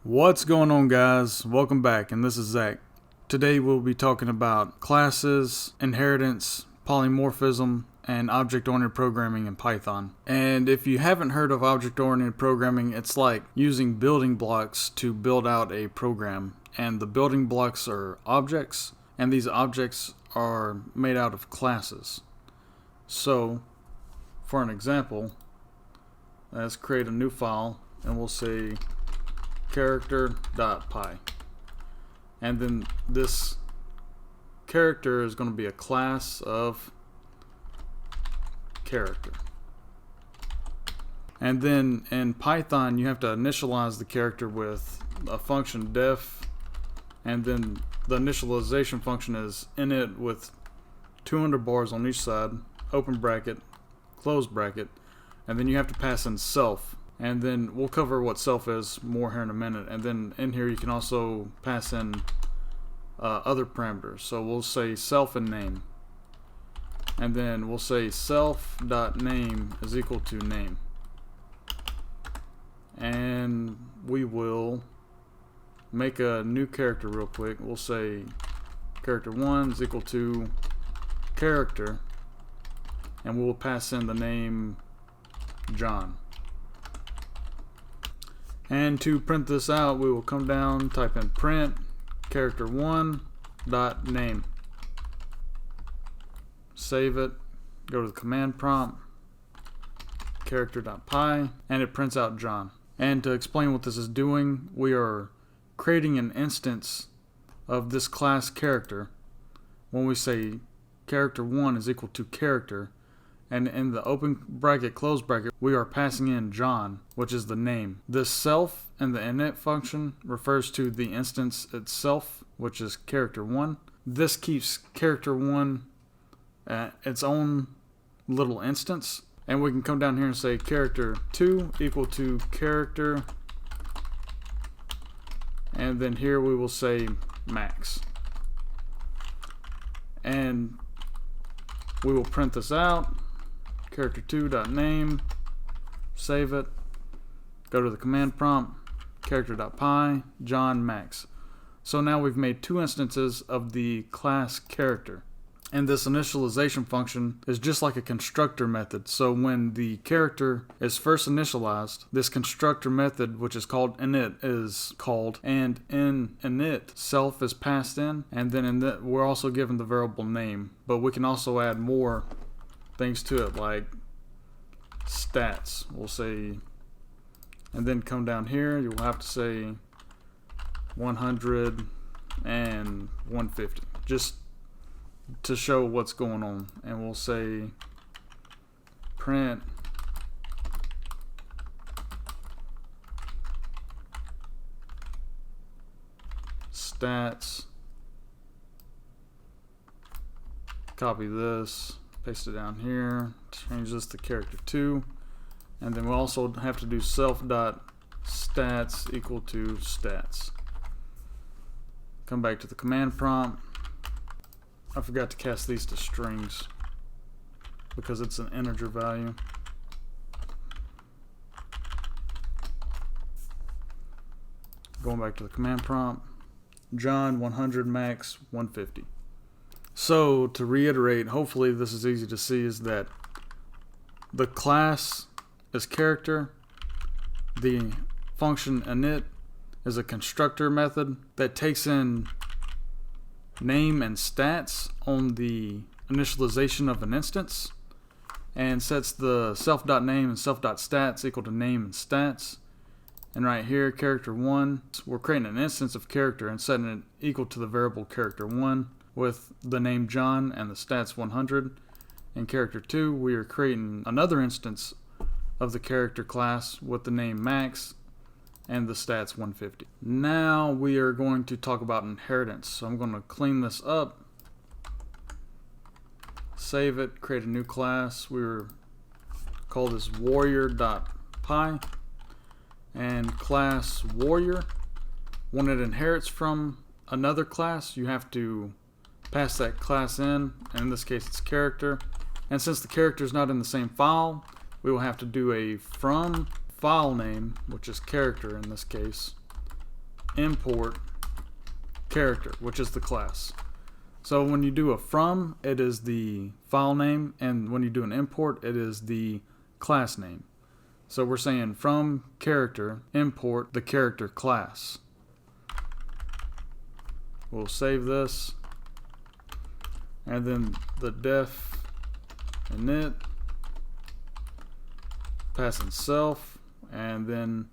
What's going on, guys? Welcome back, and this is Zach. Today we'll be talking about classes, inheritance, polymorphism, and object-oriented programming in Python. And if you haven't heard of object-oriented programming, it's like using building blocks to build out a program. And the building blocks are objects, and these objects are made out of classes. So, for an example, let's create a new file, and we'll say character.py, and then this character is going to be a class of character. And then in Python you have to initialize the character with a function def, and then the initialization function is init with 200 bars on each side, open bracket, close bracket, and then you have to pass in self. And then we'll cover what self is more here in a minute. And then in here you can also pass in other parameters. So we'll say self and name. And then we'll say self.name is equal to name. And we will make a new character real quick. We'll say character1 is equal to character. And we'll pass in the name John. And to print this out, we will come down, type in print character1 dot name. Save it, go to the command prompt, character.py, and it prints out John. And to explain what this is doing, we are creating an instance of this class character when we say character1 is equal to character. And in the open bracket, close bracket, we are passing in John, which is the name. This self and the init function refers to the instance itself, which is character1. This keeps character1 at its own little instance. And we can come down here and say character2 equal to character. And then here we will say max. And we will print this out. Character2.name, save it, go to the command prompt, character.py, John max. So now we've made two instances of the class character. And this initialization function is just like a constructor method. So when the character is first initialized, this constructor method, which is called init, is called, and in init, self is passed in, and then in that we're also given the variable name. But we can also add more things to it, like stats, we'll say, and then come down here, you'll have to say 100 and 150, just to show what's going on. And we'll say print stats, copy this, paste it down here, change this to character2, and then we'll also have to do self.stats equal to stats. Come back to the command prompt. I forgot to cast these to strings because it's an integer value. Going back to the command prompt, John 100 max 150. So to reiterate, hopefully this is easy to see, is that the class is character, the function init is a constructor method that takes in name and stats on the initialization of an instance and sets the self.name and self.stats equal to name and stats. And right here, character1, we're creating an instance of character and setting it equal to the variable character1 with the name John and the stats 100. In character2, we are creating another instance of the character class with the name Max and the stats 150. Now we are going to talk about inheritance. So I'm going to clean this up, save it, create a new class. We're call this warrior.py, and class warrior, when it inherits from another class, you have to pass that class in, and in this case it's character. And since the character is not in the same file, we will have to do a from file name, which is character in this case, import character, which is the class. So when you do a from, it is the file name, and when you do an import, it is the class name. So we're saying from character, import the character class. We'll save this, and then the def init, passing self, and then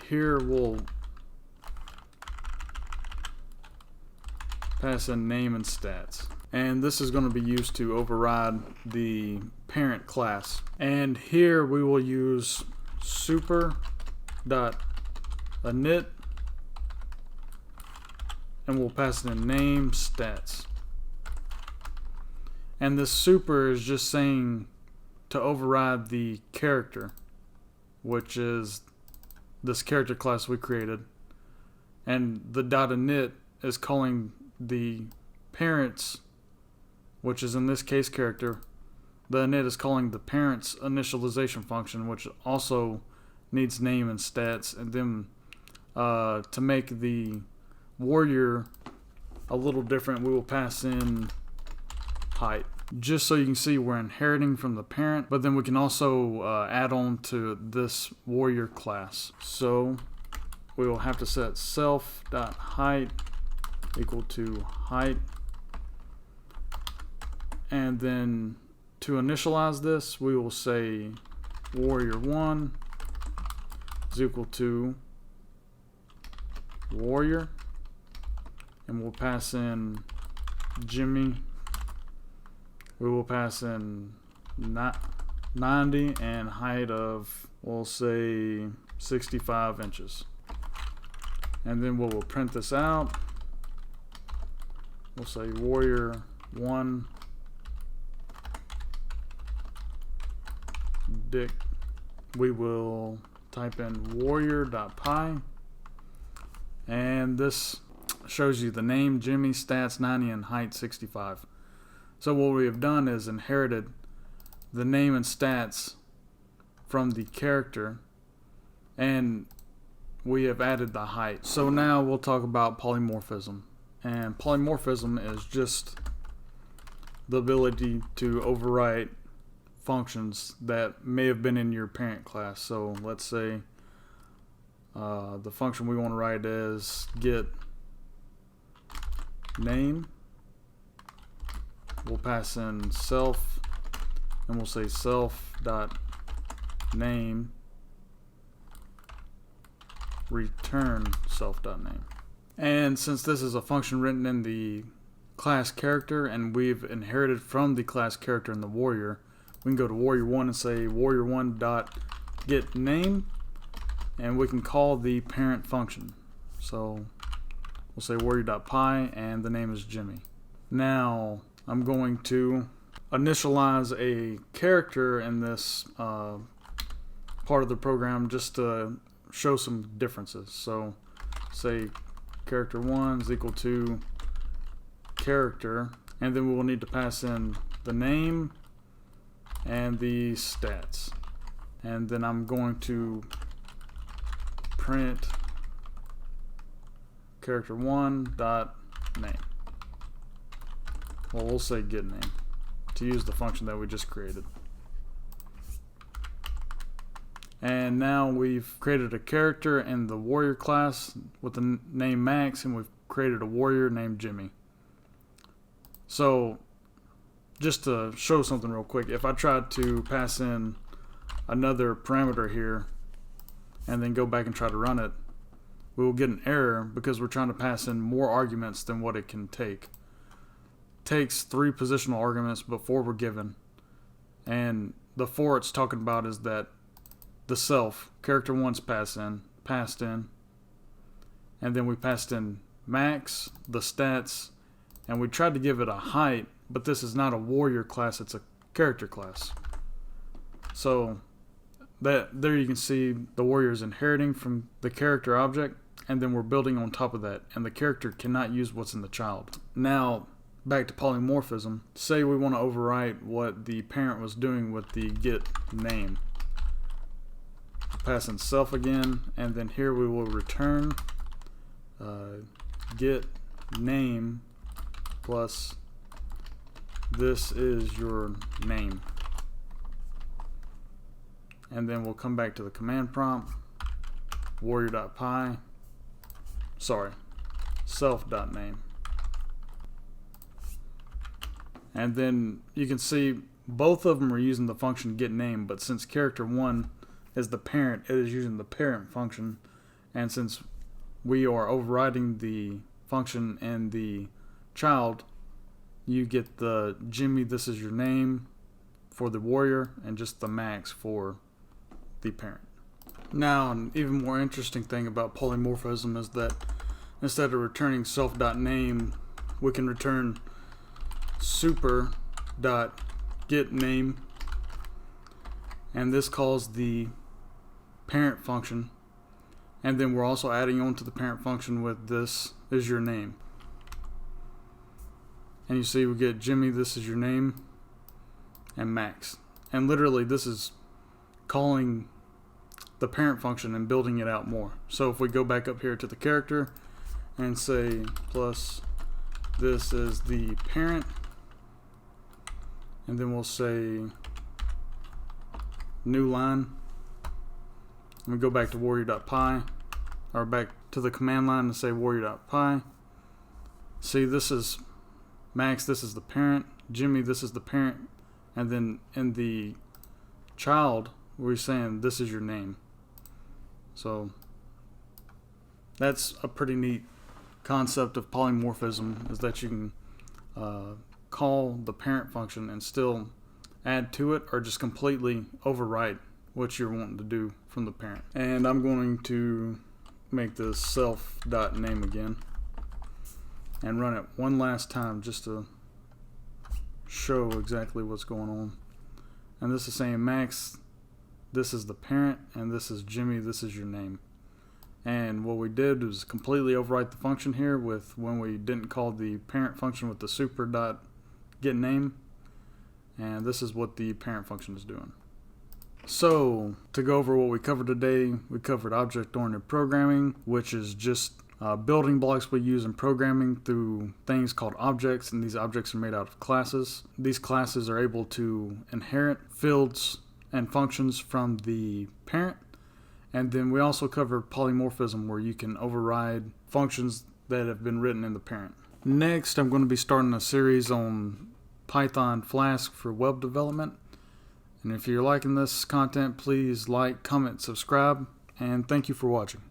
here we'll pass in name and stats. And this is going to be used to override the parent class. And here we will use super.init, and we'll pass in name stats. And this super is just saying to override the character, which is this character class we created. And the .init is calling the parents, which is in this case character. The init is calling the parents initialization function, which also needs name and stats. And then to make the warrior a little different, we will pass in height, just so you can see we're inheriting from the parent, but then we can also add on to this warrior class. So we will have to set self.height equal to height, and then to initialize this we will say warrior1 is equal to warrior, and we'll pass in Jimmy. We will pass in 90 and height of, we'll say 65 inches. And then we'll print this out. We'll say warrior1 dict. We will type in warrior.py, and this shows you the name Jimmy, stats 90, and height 65. So what we have done is inherited the name and stats from the character, and we have added the height. So now we'll talk about polymorphism. And polymorphism is just the ability to overwrite functions that may have been in your parent class. So let's say the function we want to write is get name. We'll pass in self, and we'll say self.name return self.name. And since this is a function written in the class character and we've inherited from the class character in the warrior, we can go to warrior1 and say warrior1.getName, and we can call the parent function. So we'll say warrior.py, and the name is Jimmy. Now I'm going to initialize a character in this part of the program just to show some differences. So say character1 is equal to character, and then we will need to pass in the name and the stats. And then I'm going to print character1 dot name. Well, we'll say get name to use the function that we just created. And now we've created a character in the warrior class with the name Max, and we've created a warrior named Jimmy. So just to show something real quick, if I tried to pass in another parameter here and then go back and try to run it, we will get an error because we're trying to pass in more arguments than what it can take. It takes 3 positional arguments before we're given, and the 4 it's talking about is that the self, character1's passed in, and then we passed in Max, the stats, and we tried to give it a height, but this is not a warrior class, it's a character class. So there you can see the warrior is inheriting from the character object, and then we're building on top of that, and the character cannot use what's in the child. Now back to polymorphism. Say we want to overwrite what the parent was doing with the get name. Pass in self again, and then here we will return get name plus this is your name. And then we'll come back to the command prompt, warrior.py, self.name. And then you can see both of them are using the function getName, but since character 1 is the parent, it is using the parent function. And since we are overriding the function and the child, you get the Jimmy, this is your name for the warrior, and just the Max for the parent. Now, an even more interesting thing about polymorphism is that instead of returning self.name, we can return super.getName, and this calls the parent function, and then we're also adding on to the parent function with this is your name. And you see we get Jimmy, this is your name, and Max. And literally this is calling the parent function and building it out more. So if we go back up here to the character and say plus this is the parent, and then we'll say new line, and we go back to warrior.py, or back to the command line and say warrior.py. See, this is Max, this is the parent, Jimmy, this is the parent, and then in the child we're saying this is your name. So that's a pretty neat concept of polymorphism, is that you can call the parent function and still add to it or just completely overwrite what you're wanting to do from the parent. And I'm going to make this self.name again and run it one last time just to show exactly what's going on. And this is saying Max, this is the parent, and this is Jimmy, this is your name. And what we did was completely overwrite the function here with when we didn't call the parent function with the super.getName, and this is what the parent function is doing. So to go over what we covered today, we covered object-oriented programming, which is just building blocks we use in programming through things called objects, and these objects are made out of classes. These classes are able to inherit fields and functions from the parent. And then we also covered polymorphism, where you can override functions that have been written in the parent. Next, I'm going to be starting a series on Python Flask for web development. And if you're liking this content, please like, comment, subscribe, and thank you for watching.